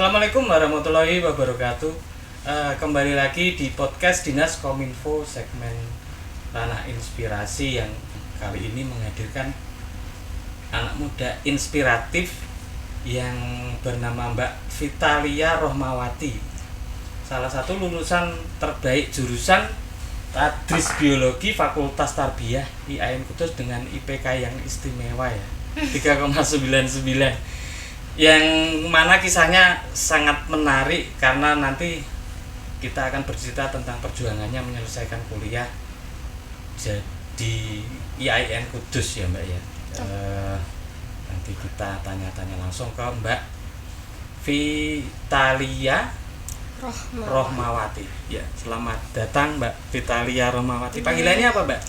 Assalamualaikum warahmatullahi wabarakatuh. Kembali lagi di podcast Dinas Kominfo segmen Ranah Inspirasi yang kali ini menghadirkan anak muda inspiratif yang bernama Mbak Vitalia Rohmawati. Salah satu lulusan terbaik jurusan Tadris Biologi Fakultas Tarbiyah IAIN Kudus dengan IPK yang istimewa ya, 3,99. Yang mana kisahnya sangat menarik karena nanti kita akan bercerita tentang perjuangannya menyelesaikan kuliah di IAIN Kudus ya Mbak ya. Nanti kita tanya-tanya langsung ke Mbak Vitalia Rohmawati. Ya, selamat datang Mbak Vitalia Rohmawati. Panggilannya apa Mbak?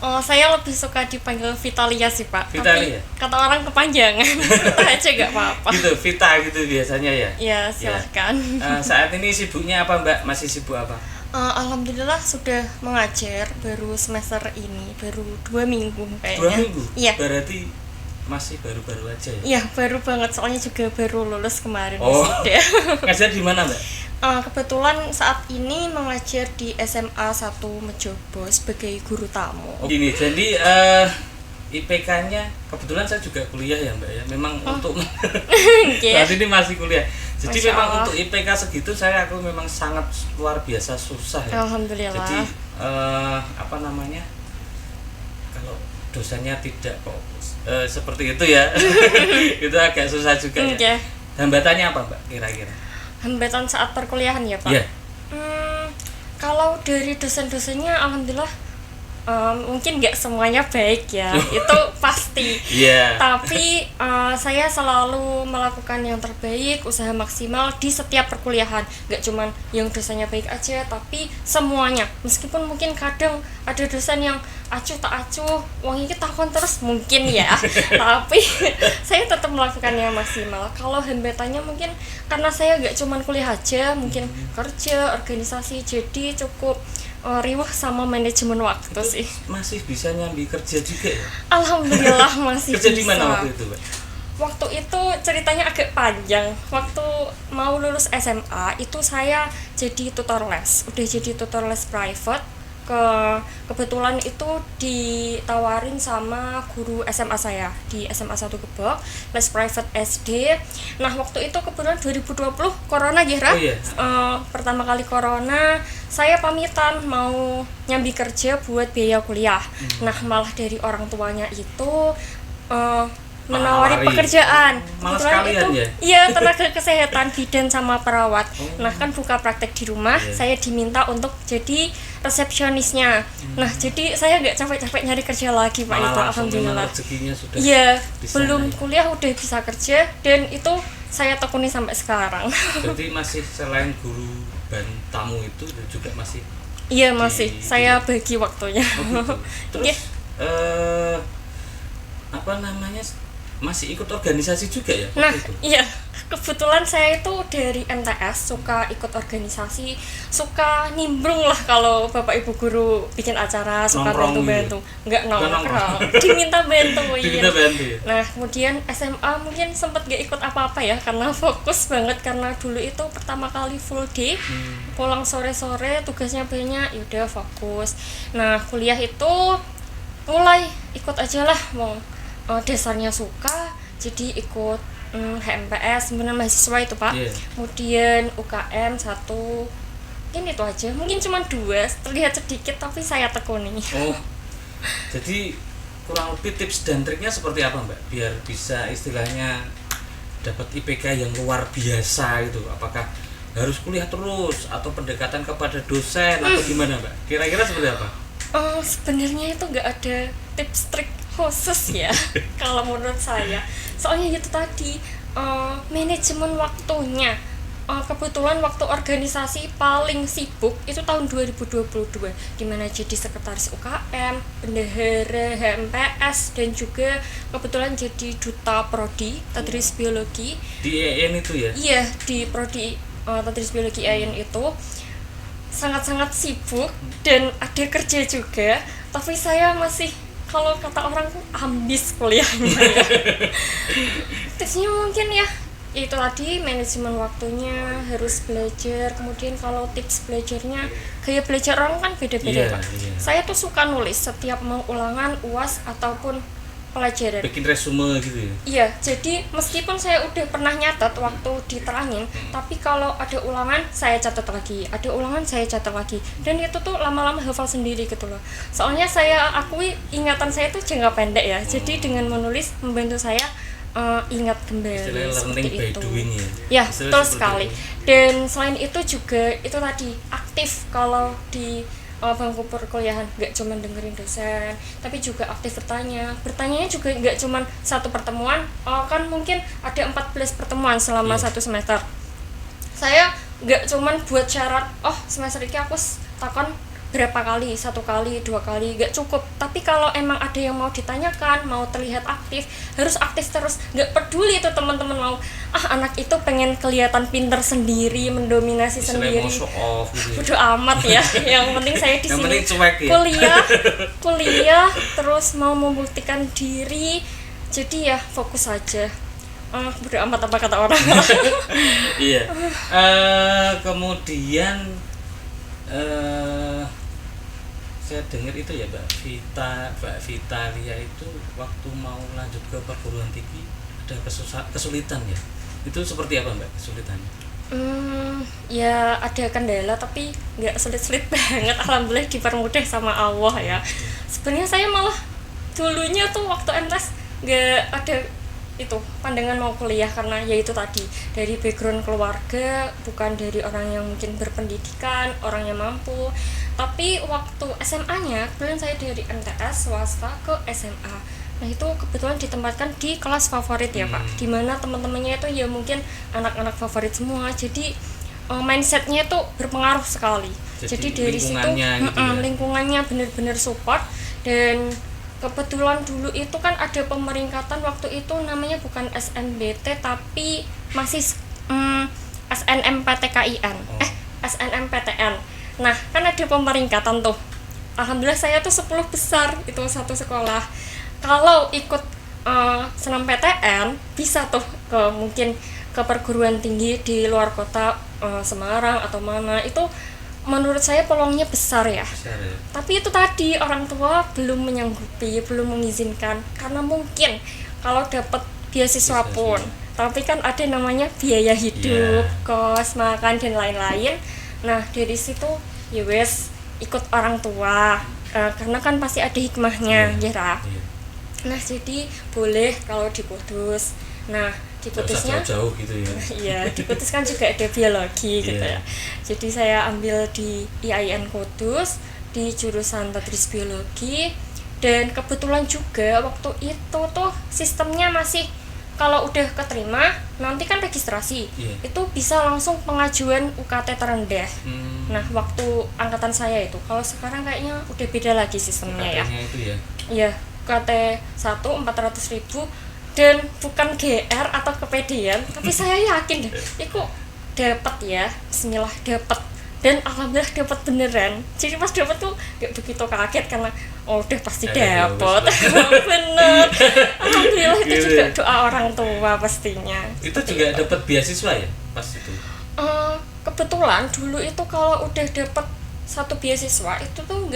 Saya lebih suka dipanggil Vitalia sih Pak. Vitalia? Tapi kata orang kepanjangan. Vita aja gak apa-apa. Gitu, Vita gitu biasanya ya? Ya, silakan. Saat ini sibuknya apa Mbak? Masih sibuk apa? Alhamdulillah sudah mengajar baru semester ini, baru 2 minggu kayaknya. 2 minggu? Iya. Berarti masih baru-baru aja ya? Iya, baru banget, soalnya juga baru lulus kemarin. Sudah. Ngajar di mana Mbak? Kebetulan saat ini mengajar di SMA 1 Mejobo sebagai guru tamu. Gini, jadi IPK-nya kebetulan saya juga kuliah ya Mbak ya. Memang untuk saat ini masih kuliah. Jadi Masya memang Allah. untuk IPK segitu aku memang sangat luar biasa susah ya. Alhamdulillah. Jadi kalau dosanya tidak kok seperti itu ya. Itu agak susah juga ya. Okay. Hambatannya apa Mbak kira-kira? Hambatan saat perkuliahan ya Pak? Iya. Kalau dari dosen-dosennya alhamdulillah mungkin nggak semuanya baik ya, itu pasti. Iya. Tapi saya selalu melakukan yang terbaik, usaha maksimal di setiap perkuliahan. Nggak cuman yang dosennya baik aja, tapi semuanya. Meskipun mungkin kadang ada dosen yang acuh tak acuh, wong ini takon terus mungkin ya. Tapi saya tetap melakukan yang maksimal. Kalau hambatannya mungkin karena saya nggak cuman kuliah aja, mungkin kerja, organisasi, jadi cukup riwah sama manajemen waktu itu sih. Masih bisa nyambi kerja juga ya? Alhamdulillah masih Kerja bisa. di mana waktu itu, Mbak? Waktu itu ceritanya agak panjang. Waktu mau lulus SMA itu saya jadi tutor les. Udah jadi tutor les private. Kebetulan itu ditawarin sama guru SMA saya di SMA 1 Gebek, les private SD. Nah waktu itu kebetulan 2020 corona Gera. Oh, iya. Pertama kali corona saya pamitan mau nyambi kerja buat biaya kuliah. Nah malah dari orang tuanya itu menawari pekerjaan. Malah Kebetulan sekalian itu ya? iya, tenaga kesehatan, bidan sama perawat. Nah kan buka praktek di rumah, saya diminta untuk jadi resepsionisnya. Nah jadi saya nggak capek-capek nyari kerja lagi Pak, itu alhamdulillah. Rezekinya sudah Iya, di sana belum ya? kuliah udah bisa kerja dan itu saya tekuni sampai sekarang. Berarti masih selain guru dan tamu itu juga masih Iya masih, saya bagi waktunya. gitu. Terus Iya. masih ikut organisasi juga ya? Nah, itu? iya, kebetulan saya itu dari MTS suka ikut organisasi, suka nimbrung lah kalau bapak ibu guru bikin acara, suka Nongkrong bantu-bantu. Nggak nongkrong. nongkrong, diminta bantu. Diminta Iya. bantu ya? Nah, kemudian SMA mungkin sempat gak ikut apa-apa ya, karena fokus banget, karena dulu itu pertama kali full day, pulang sore-sore, tugasnya banyak, yaudah fokus. Nah, kuliah itu mulai ikut aja lah, mau dasarnya suka, jadi ikut HMPS, himpunan mahasiswa itu Pak. Yeah. Kemudian UKM 1, mungkin itu aja, mungkin cuma 2, terlihat sedikit tapi saya tekuni. Oh, jadi kurang lebih tips dan triknya seperti apa Mbak? Biar bisa istilahnya dapat IPK yang luar biasa gitu. Apakah harus kuliah terus atau pendekatan kepada dosen atau gimana Mbak? Kira-kira seperti apa? Sebenarnya itu nggak ada tips trik khusus ya kalau menurut saya, soalnya itu tadi manajemen waktunya. Kebetulan waktu organisasi paling sibuk itu tahun 2022, dimana jadi sekretaris UKM, bendahara HMPS, dan juga kebetulan jadi duta prodi Tadris Biologi Di EN itu ya? Iya, di prodi Tadris Biologi IAIN itu sangat-sangat sibuk dan ada kerja juga, tapi saya masih, kalau kata orang ambis kuliahnya ya. Tipsnya mungkin ya itu tadi manajemen waktunya harus belajar, kemudian kalau tips belajarnya gaya belajar orang kan beda-beda Pak. Saya tuh suka nulis setiap mau ulangan, UAS ataupun pelajaran. Bikin resume gitu ya? Iya, jadi meskipun saya udah pernah nyatet waktu diterangin, tapi kalau ada ulangan saya catat lagi, ada ulangan saya catat lagi, dan itu tuh lama-lama hafal sendiri gitu loh. Soalnya saya akui ingatan saya tuh jangka pendek ya, jadi dengan menulis membantu saya ingat kembali seperti by itu. Doing ya betul sekali itu. Dan selain itu juga itu tadi aktif kalau di bangku perkuliahan, nggak cuma dengerin dosen tapi juga aktif bertanyanya juga nggak cuma satu pertemuan, kan mungkin ada 14 pertemuan selama satu semester. Saya nggak cuma buat syarat semester ini aku takon berapa kali, 1 kali, 2 kali, gak cukup. Tapi kalau emang ada yang mau ditanyakan, mau terlihat aktif, harus aktif terus. Gak peduli itu teman-teman mau anak itu pengen kelihatan pinter sendiri, mendominasi sendiri, show off gitu. Bodo amat ya. Yang penting saya di sini ya? kuliah terus mau membuktikan diri. Jadi ya fokus aja. Bodo amat apa kata orang. Iya. Kemudian saya dengar itu ya Mbak Vitalia itu waktu mau lanjut ke perguruan tinggi ada kesulitan ya. Itu seperti apa Mbak kesulitannya? Ya ada kendala tapi nggak sulit-sulit banget. Alhamdulillah dipermudah sama Allah ya. Sebenarnya saya malah dulunya tuh waktu MTes nggak ada itu pandangan mau kuliah karena ya itu tadi dari background keluarga bukan dari orang yang mungkin berpendidikan, orang yang mampu. Tapi waktu SMA-nya kebetulan saya dari MTS swasta ke SMA. Nah itu kebetulan ditempatkan di kelas favorit ya Pak, dimana teman-temannya itu ya mungkin anak-anak favorit semua. Jadi mindsetnya itu berpengaruh sekali. Jadi dari situ gitu lingkungannya benar-benar support. Dan kebetulan dulu itu kan ada pemeringkatan waktu itu namanya bukan SNBT tapi masih SNMPTKIN SNMPTN. Nah kan ada pemeringkatan tuh. Alhamdulillah saya tuh 10 besar itu satu sekolah. Kalau ikut senam PTN bisa tuh mungkin ke perguruan tinggi di luar kota, Semarang atau mana, itu menurut saya peluangnya besar ya. Tapi itu tadi orang tua belum menyanggupi, belum mengizinkan karena mungkin kalau dapat beasiswa pun tapi kan ada namanya biaya hidup, kos, makan dan lain-lain. Nah dari situ ya wes ikut orang tua, karena kan pasti ada hikmahnya ya. Nah jadi boleh kalau diputus. Nah diputusnya jauh gitu ya. Iya, diputuskan juga ada biologi gitu ya. Jadi saya ambil di IAIN Kudus di jurusan Tadris Biologi, dan kebetulan juga waktu itu tuh sistemnya masih kalau udah keterima nanti kan registrasi itu bisa langsung pengajuan UKT terendah. Nah waktu angkatan saya itu, kalau sekarang kayaknya udah beda lagi sistemnya ya. UKT 1 400.000 dan bukan GR atau kepedean, tapi saya yakin deh itu dapat ya, bismillah dapat, dan alhamdulillah dapat beneran. Jadi pas dapat tuh gak begitu kaget karena udah pasti dapat. Bener, alhamdulillah itu juga doa orang tua pastinya. Itu juga dapat beasiswa ya pas itu? Kebetulan dulu itu kalau udah dapat satu beasiswa itu tuh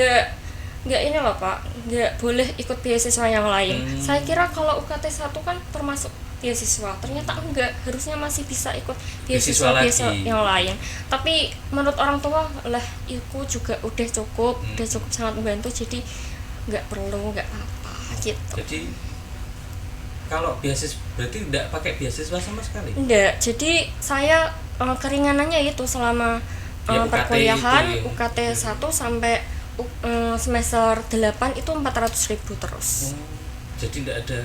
nggak ini loh Pak, nggak boleh ikut beasiswa yang lain. Saya kira kalau UKT 1 kan termasuk beasiswa, ternyata enggak, harusnya masih bisa ikut beasiswa yang lain. Tapi menurut orang tua lah itu juga udah cukup sangat membantu, jadi nggak perlu, nggak apa gitu. Jadi kalau beasiswa berarti tidak pakai beasiswa sama sekali? Enggak, jadi saya keringanannya itu selama perkuliahan UKT 1 sampai semester 8 itu 400.000 terus. Jadi tidak ada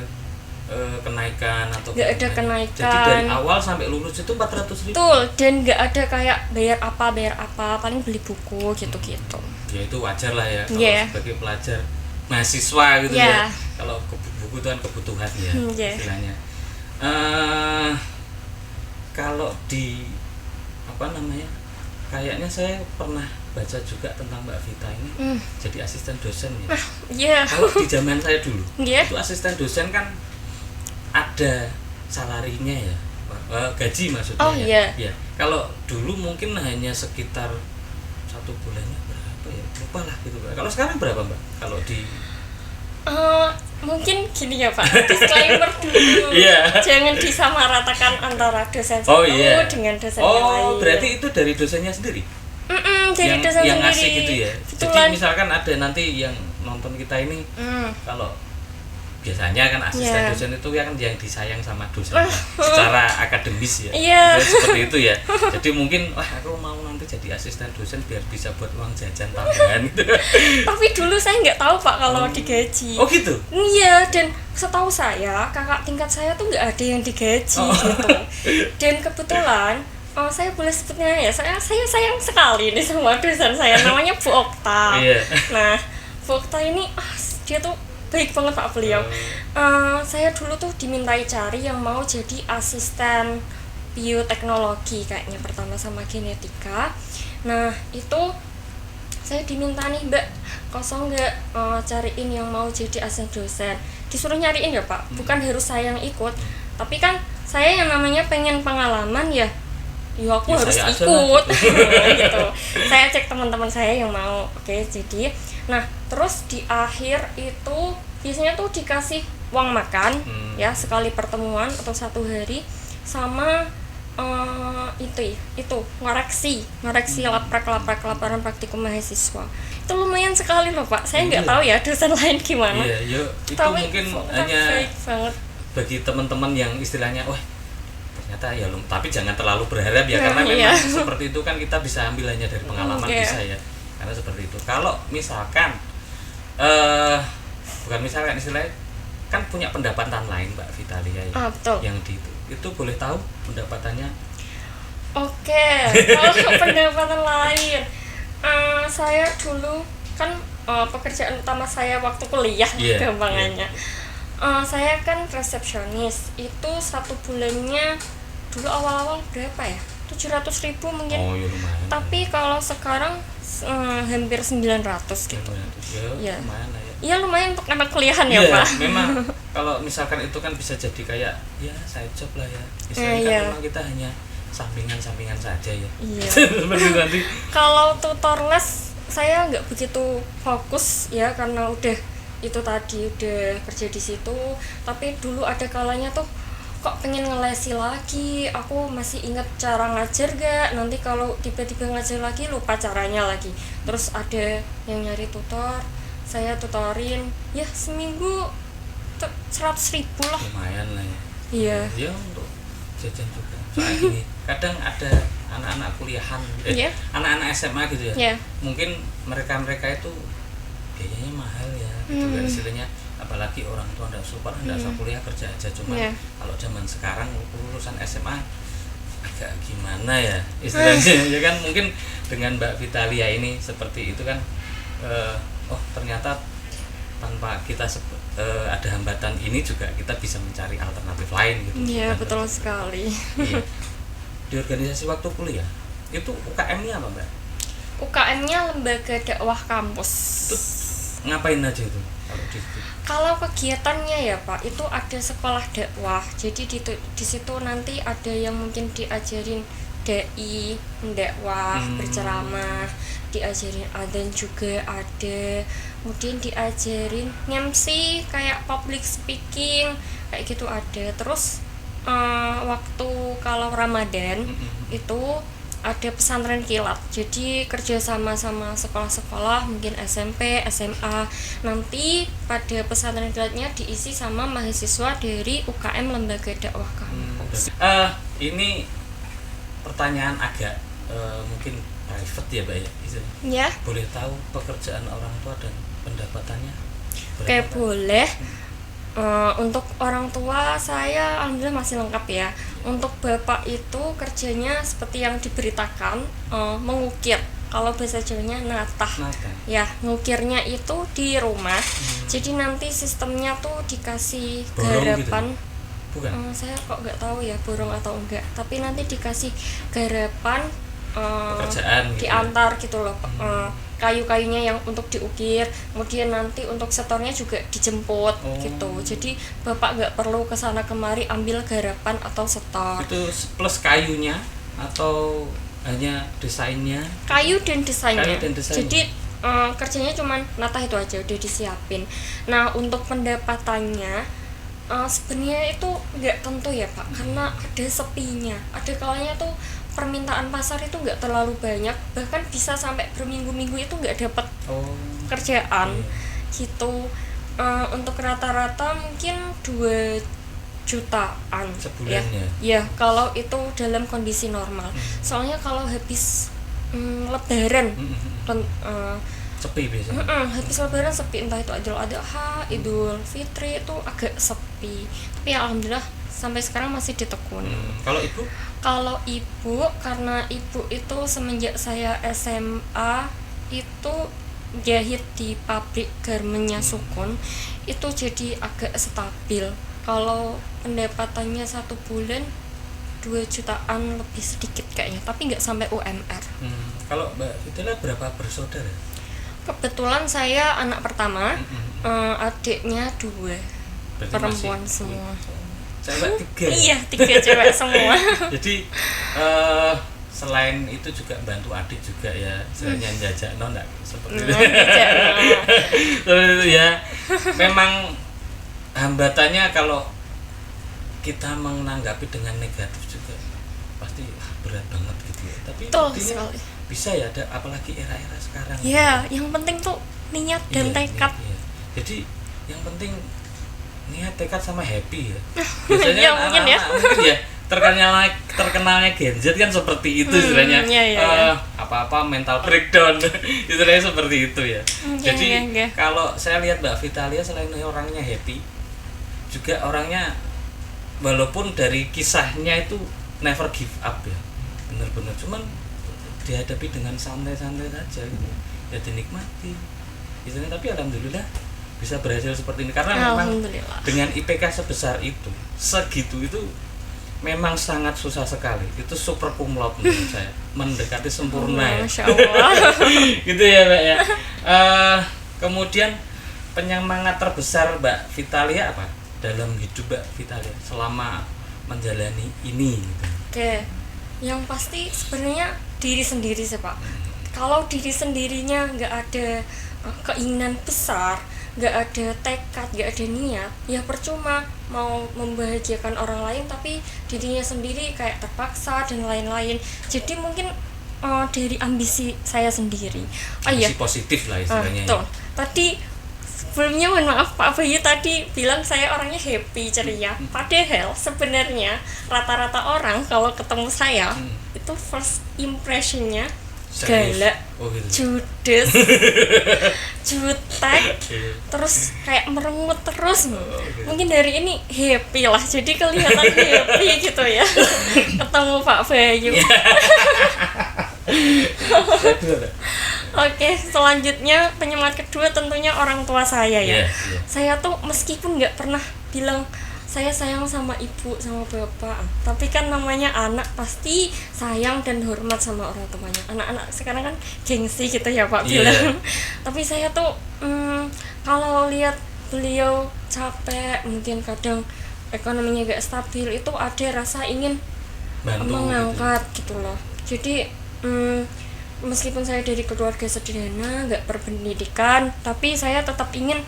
kenaikan atau nggak ada kenaikan. Jadi dari awal sampai lulus itu 400.000. Betul, dan nggak ada kayak bayar apa, paling beli buku gitu-gitu. Ya itu wajar lah ya kalau sebagai pelajar mahasiswa gitu ya. Kalau buku itu kan kebutuhan ya istilahnya. Kalau di kayaknya saya pernah baca juga tentang Mbak Vita ini jadi asisten dosen ya. Kalau di zaman saya dulu itu asisten dosen kan ada salarinya ya, gaji maksudnya. Oh, iya. Ya. Kalau dulu mungkin hanya sekitar 1 bulannya berapa ya? Lupa lah gitu, Mbak. Kalau sekarang berapa, Mbak? Kalau di Mungkin gini ya Pak, disclaimer dulu. Jangan disamaratakan antara dosen satu dengan dosen yang lain. Oh, berarti itu dari dosennya sendiri? Dari dosen yang sendiri. ngasih gitu ya. Betulan. Jadi misalkan ada nanti yang nonton kita ini, kalau biasanya kan asisten dosen itu kan yang disayang sama dosen secara akademis ya. Seperti itu ya. Jadi mungkin aku mau nanti jadi asisten dosen biar bisa buat uang jajan tambahan gitu. Tapi dulu saya nggak tahu Pak kalau digaji. Oh gitu? Iya, dan setahu saya kakak tingkat saya tuh nggak ada yang digaji gitu. Dan kebetulan saya boleh sebutnya ya, saya sayang sekali nih sama dosen saya, namanya Bu Okta. Nah, Bu Okta ini dia tuh baik banget Pak beliau. Saya dulu tuh dimintai cari yang mau jadi asisten bioteknologi kayaknya pertama sama genetika. Nah itu saya diminta nih, Mbak, kosong nggak cariin yang mau jadi asisten dosen. Disuruh nyariin ya Pak, bukan harus saya yang ikut. Tapi kan saya yang namanya pengen pengalaman ya aku harus ikut gitu. Saya cek teman-teman saya yang mau. Oke, jadi nah terus di akhir itu biasanya tuh dikasih uang makan ya sekali pertemuan atau 1 hari sama itu ngoreksi laporan praktikum mahasiswa. Itu lumayan sekali loh Pak. Saya nggak tahu ya dosen lain gimana. Itu tapi mungkin hanya baik banget bagi teman-teman yang istilahnya ternyata ya tapi jangan terlalu berharap ya, karena memang seperti itu kan kita bisa ambil hanya dari pengalaman bisa ya, karena seperti itu. Kalau misalkan bukan misalkan istilahnya kan punya pendapatan lain Mbak Vitalia ya, betul. yang itu boleh tahu pendapatannya? Oke, kalau pendapatan lain, saya dulu kan pekerjaan utama saya waktu kuliah gampangannya. Saya kan resepsionis, itu 1 bulannya dulu awal-awal berapa ya? 700.000 mungkin. Oh, ya lumayan. Tapi kalau sekarang hampir 900 gitu. Ya, lumayan lah ya. Iya lumayan untuk anak kuliahan ya Pak. Memang kalau misalkan itu kan bisa jadi kayak side job lah ya. Misalnya kan memang kita hanya sampingan saja ya. Seperti itu nanti. Kalau tutor les saya nggak begitu fokus ya, karena udah kerja di situ. Tapi dulu ada kalanya tuh kok pengen ngelesi lagi, aku masih ingat cara ngajar gak, nanti kalau tiba-tiba ngajar lagi lupa caranya lagi. Terus ada yang nyari tutor, saya tutorin ya seminggu 100.000 lah. Lumayan lah ya. Iya. Ya untuk jajan juga. Soalnya gini, kadang ada anak-anak kuliahan, anak-anak SMA gitu ya. Mungkin mereka itu biayanya mahal ya, gitu kan istilahnya. Apalagi orang tua nggak support, nggak usah kuliah, kerja aja. Cuman kalau zaman sekarang lulusan SMA agak gimana ya istilahnya ya kan. Mungkin dengan Mbak Vitalia ini seperti itu kan, ternyata tanpa kita ada hambatan ini juga kita bisa mencari alternatif lain gitu. Iya betul sekali. Iya. Di organisasi waktu kuliah itu UKM-nya apa Mbak? UKM-nya Lembaga Dakwah Kampus. Itu ngapain aja itu kalau di situ? Kalau kegiatannya ya Pak, itu ada sekolah dakwah. Jadi di situ nanti ada yang mungkin diajarin dai, mendakwah, berceramah, diajarin adzan juga ada. Kemudian diajarin MC kayak public speaking, kayak gitu ada. Terus waktu kalau Ramadan itu ada pesantren kilat, jadi kerjasama sama sekolah-sekolah mungkin SMP, SMA. Nanti pada pesantren kilatnya diisi sama mahasiswa dari UKM Lembaga Dakwah Kampus. Ini pertanyaan agak mungkin private ya Mbak ya? Boleh tahu pekerjaan orang tua dan pendapatannya? Oke, boleh. Untuk orang tua saya alhamdulillah masih lengkap ya. Untuk bapak itu kerjanya seperti yang diberitakan, mengukir. Kalau bahasa Jawanya natah. Ya, ngukirnya itu di rumah. Jadi nanti sistemnya tuh dikasih garapan. Gitu? Bukan? Saya kok nggak tahu ya borong atau enggak. Tapi nanti dikasih garapan pekerjaan gitu diantar gitu loh. kayu-kayunya yang untuk diukir, kemudian nanti untuk setornya juga dijemput gitu. Jadi bapak nggak perlu kesana kemari ambil garapan atau setor. Itu plus kayunya atau hanya desainnya? Kayu dan desainnya. Desainnya. Jadi kerjanya cuman nata itu aja udah disiapin. Nah untuk pendapatannya sebenarnya itu nggak tentu ya Pak, karena ada sepinya. Ada kalanya tuh permintaan pasar itu nggak terlalu banyak, bahkan bisa sampai berminggu-minggu itu nggak dapat kerjaan gitu. Untuk rata-rata mungkin 2 jutaan sebulan ya kalau itu dalam kondisi normal. Soalnya kalau habis lebaran sepi biasanya. Habis lebaran sepi, entah itu Idul Adha, Idul Fitri itu agak sepi. Tapi ya alhamdulillah sampai sekarang masih ditekuni. Kalau ibu? Kalau ibu, karena ibu itu semenjak saya SMA itu jahit di pabrik garmennya Sukun, itu jadi agak stabil. Kalau pendapatannya 1 bulan 2 jutaan lebih sedikit kayaknya, tapi nggak sampai UMR. Kalau Mbak Fitila berapa bersaudara? Kebetulan saya anak pertama, adiknya 2. Berarti perempuan semua. Cewek 3. Iya, 3 cewek semua. Jadi selain itu juga bantu adik juga ya, istilahnya jajak enggak seperti itu. Ya, memang hambatannya kalau kita menanggapi dengan negatif juga pasti berat banget gitu ya. Tapi bisa ya, ada apalagi era-era sekarang. Ya, yang penting tuh niat dan tekad. Iya. Jadi yang penting niat, tekad sama happy ya. Biasanya ya, mungkin ya terkenalnya Gen Z kan seperti itu istilahnya. Apa-apa mental breakdown istilahnya seperti itu ya. Jadi kalau saya lihat Mbak Vitalia selain orangnya happy, juga orangnya walaupun dari kisahnya itu never give up ya, bener-bener cuman dihadapi dengan santai-santai saja gitu ya, dinikmati gitu. Tapi alhamdulillah bisa berhasil seperti ini karena memang dengan IPK sebesar itu, segitu itu memang sangat susah sekali. Itu super cum laude menurut saya, mendekati sempurna ya. Masya Allah. Gitu ya Mbak ya. Kemudian penyemangat terbesar Mbak Vitalia apa dalam hidup Mbak Vitalia selama menjalani ini gitu? Oke, yang pasti sebenarnya diri sendiri sih Pak. Kalau diri sendirinya nggak ada keinginan besar, nggak ada tekad, nggak ada niat, ya percuma mau membahagiakan orang lain tapi dirinya sendiri kayak terpaksa dan lain-lain. Jadi mungkin dari ambisi saya sendiri. Ambisi positif lah istilahnya. Tuh. Tadi sebelumnya mohon maaf Pak Bayu tadi bilang saya orangnya happy, ceria. Padahal sebenarnya rata-rata orang kalau ketemu saya itu first impressionnya galak, judes, jutek, terus kayak merengut terus. Mungkin dari ini happy lah, jadi kelihatan happy gitu ya ketemu Pak Bayu. Oke, selanjutnya penyemangat kedua tentunya orang tua saya ya. Saya tuh meskipun nggak pernah bilang saya sayang sama ibu sama bapak, tapi kan namanya anak pasti sayang dan hormat sama orang tuanya. Anak-anak sekarang kan gengsi gitu ya Pak bilang. Tapi saya tuh kalau lihat beliau capek, mungkin kadang ekonominya gak stabil, itu ada rasa ingin mengangkat gitu loh. Jadi meskipun saya dari keluarga sederhana, gak berpendidikan, tapi saya tetap ingin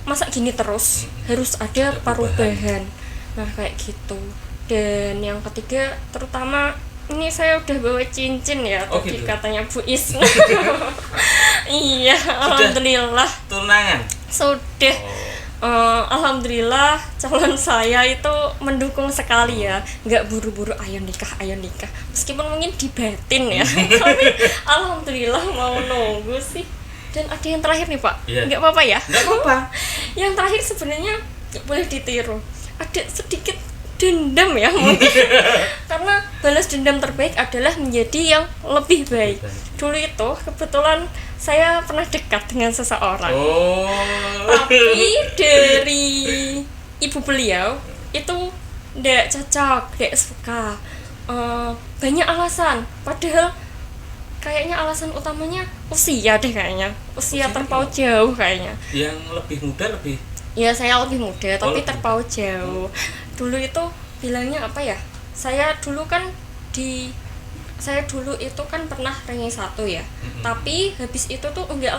masa gini terus, harus ada perubahan. Nah kayak gitu. Dan yang ketiga terutama ini saya udah bawa cincin ya, tadi gitu. Katanya Bu Is. Iya, alhamdulillah tunangan sudah. Alhamdulillah calon saya itu mendukung sekali ya, nggak buru-buru ayo nikah, meskipun mungkin dibatin ya. Tapi alhamdulillah mau nunggu sih. Dan ada yang terakhir nih Pak, nggak apa-apa ya? Nggak apa-apa. Yang terakhir sebenarnya boleh ditiru, ada sedikit dendam ya mungkin. Karena balas dendam terbaik adalah menjadi yang lebih baik. Dulu itu kebetulan saya pernah dekat dengan seseorang, tapi dari ibu beliau itu nggak cocok, nggak suka, banyak alasan. Padahal kayaknya alasan utamanya usia deh kayaknya. Usia Usia terpaut gimana? jauh kayaknya. Yang lebih muda lebih Ya saya lebih muda tapi lebih terpaut jauh. Dulu itu bilangnya apa ya? Saya dulu itu kan pernah ranking 1 ya. Tapi habis itu tuh enggak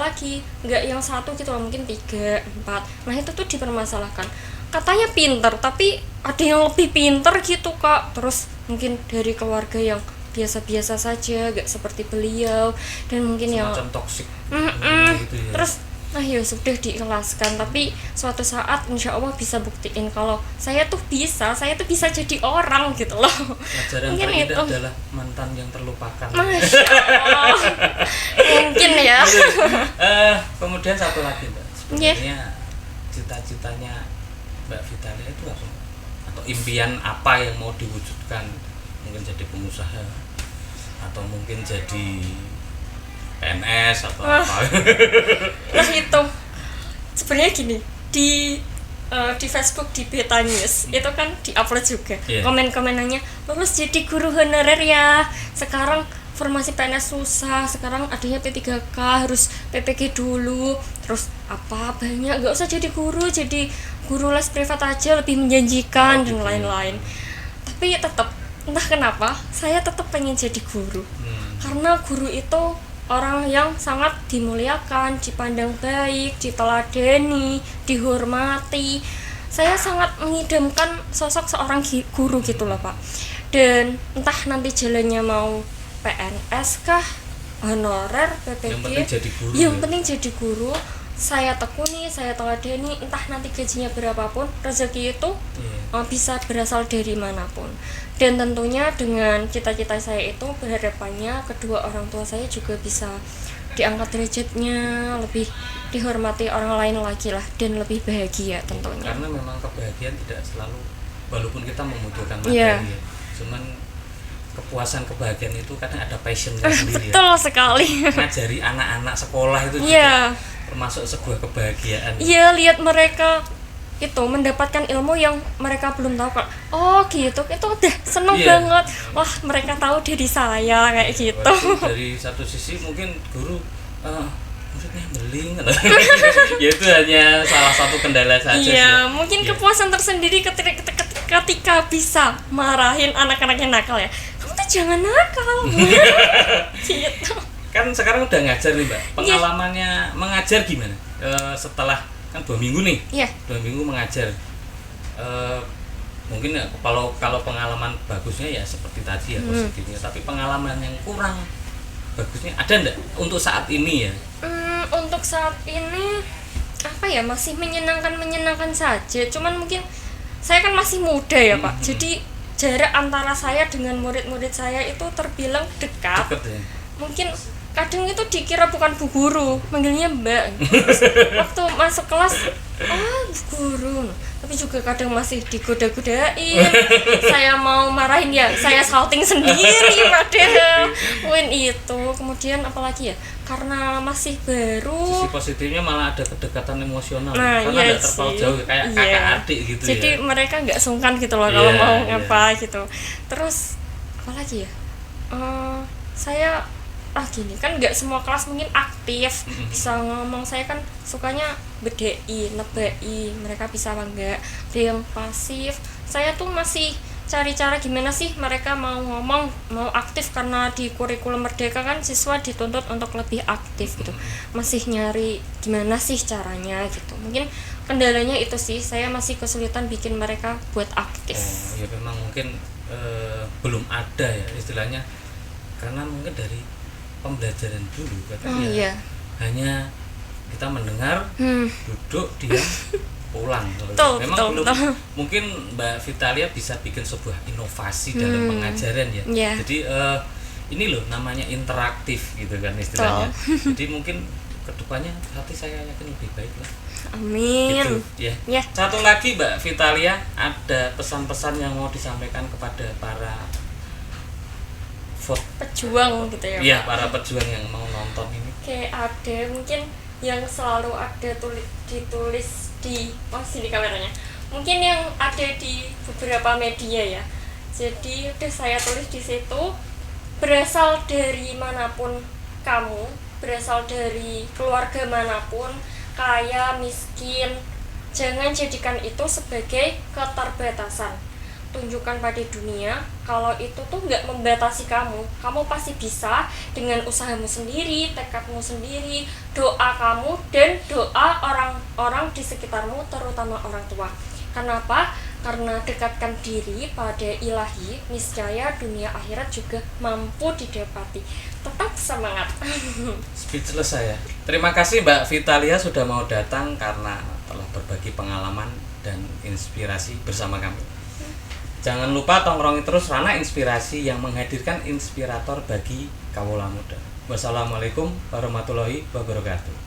yang 1 gitu loh, mungkin 3, 4. Nah, itu tuh dipermasalahkan. Katanya pinter, tapi ada yang lebih pinter gitu, Kak. Terus mungkin dari keluarga yang biasa-biasa saja, gak seperti beliau, dan mungkin yang semacam toksik gitu ya. terus nah ya sudah diikhlaskan, tapi suatu saat insya Allah bisa buktiin kalau saya tuh bisa jadi orang gitu loh. Pelajaran Mungkin terindah itu. adalah mantan yang terlupakan. Masya Allah. Mungkin ya. Kemudian satu lagi Mbak, Iya. sebenarnya cita-citanya Mbak Vitalia itu apa? Atau impian apa yang mau diwujudkan? Mungkin jadi pengusaha atau mungkin jadi PNS atau Wah. apa? Nah itu sebenarnya gini, di Facebook di Beta News itu kan diupload juga. Iya. Komen-komenannya lulus jadi guru honorer ya. Sekarang formasi PNS susah, sekarang adanya P3K harus PPG dulu. Terus apa banyak, nggak usah jadi guru les privat aja lebih menjanjikan dan gitu. lain-lain. Tapi tetap entah kenapa saya tetap pengen jadi guru. Karena guru itu orang yang sangat dimuliakan, dipandang baik, diteladani, dihormati. Saya sangat mengidamkan sosok seorang guru gitu loh, Pak. Dan entah nanti jalannya mau PNS kah, honorer, PPG, Yang penting jadi guru. yang ya? penting jadi guru. Saya tekuni, saya teladani, entah nanti gajinya berapapun, rezeki itu Iya. bisa berasal dari manapun. Dan tentunya dengan cita-cita saya itu berharapannya kedua orang tua saya juga bisa diangkat derajatnya, lebih dihormati orang lain lagi lah, dan lebih bahagia tentunya. Karena memang kebahagiaan tidak selalu, walaupun kita membutuhkan Iya. materi ya, cuman kepuasan kebahagiaan itu kadang ada passionnya sendiri ya. Betul sekali. Ngajari anak-anak sekolah itu juga Iya. termasuk sebuah kebahagiaan. Iya, lihat mereka itu mendapatkan ilmu yang mereka belum tahu, Kak. Oh gitu, itu udah seneng Iya. banget. Wah, mereka tahu dari saya kayak gitu. Walaupun dari satu sisi mungkin guru muridnya beling ya itu hanya salah satu kendala saja sih Iya, ya. mungkin Iya. kepuasan tersendiri ketika bisa marahin anak-anaknya nakal ya. Kamu tuh jangan nakal. Gitu. Kan sekarang udah ngajar nih Mbak, pengalamannya mengajar gimana? Setelah kan 2 minggu nih, Iya. 2 minggu mengajar. Mungkin ya, kalau pengalaman bagusnya ya seperti tadi ya positifnya, tapi pengalaman yang kurang bagusnya ada enggak untuk saat ini ya? Untuk saat ini apa ya, masih menyenangkan saja. Cuman mungkin saya kan masih muda ya Pak. Jadi jarak antara saya dengan murid-murid saya itu terbilang dekat. Deket ya. Mungkin kadang itu dikira bukan bu guru, manggilnya mbak. Terus waktu masuk kelas, bu guru. Tapi juga kadang masih digoda-godain. Saya mau marahin ya, saya shouting sendiri padahal. Mungkin itu. Kemudian apalagi ya, karena masih baru. Sisi positifnya malah ada kedekatan emosional. Nah, karena iya ada terpaut sih. jauh kayak Iya. kakak adik gitu. Jadi ya. mereka nggak sungkan gitu loh kalau Iya, mau iya. ngapa gitu. Terus apalagi ya, saya gini kan nggak semua kelas mungkin aktif bisa ngomong. Saya kan sukanya bedai, nebai, mereka bisa apa enggak. Ada yang pasif. Saya tuh masih cari cara gimana sih mereka mau ngomong, mau aktif, karena di kurikulum Merdeka kan siswa dituntut untuk lebih aktif gitu. Masih nyari gimana sih caranya gitu. Mungkin kendalanya itu sih, saya masih kesulitan bikin mereka buat aktif. Ya memang mungkin belum ada ya istilahnya, karena mungkin dari pembelajaran dulu katanya Iya. hanya kita mendengar, duduk, diam, pulang. Betul, Memang belum betul. mungkin Mbak Vitalia bisa bikin sebuah inovasi dalam pengajaran ya. Iya. Jadi ini loh namanya interaktif gitu kan istilahnya. Jadi mungkin kedepannya hati saya yakin lebih baik lah. Amin. Gitu ya. Ya. Satu lagi Mbak Vitalia, ada pesan-pesan yang mau disampaikan kepada para Pejuang gitu ya. Iya, Pak. para pejuang yang mau nonton ini. Kayak ada mungkin yang selalu ada ditulis di sini kameranya. Mungkin yang ada di beberapa media ya. Jadi udah saya tulis di situ, berasal dari manapun kamu berasal dari keluarga manapun, kaya, miskin, jangan jadikan itu sebagai keterbatasan. Tunjukkan pada dunia kalau itu tuh nggak membatasi kamu. Kamu pasti bisa dengan usahamu sendiri, tekadmu sendiri, doa kamu, dan doa orang-orang di sekitarmu, terutama orang tua. Kenapa? Karena dekatkan diri pada ilahi, niscaya dunia akhirat juga mampu didapati. Tetap semangat. Speechless saya. Terima kasih Mbak Vitalia sudah mau datang karena telah berbagi pengalaman dan inspirasi bersama kami. Jangan lupa tongkrongi terus Rana Inspirasi yang menghadirkan inspirator bagi kawula muda. Wassalamualaikum warahmatullahi wabarakatuh.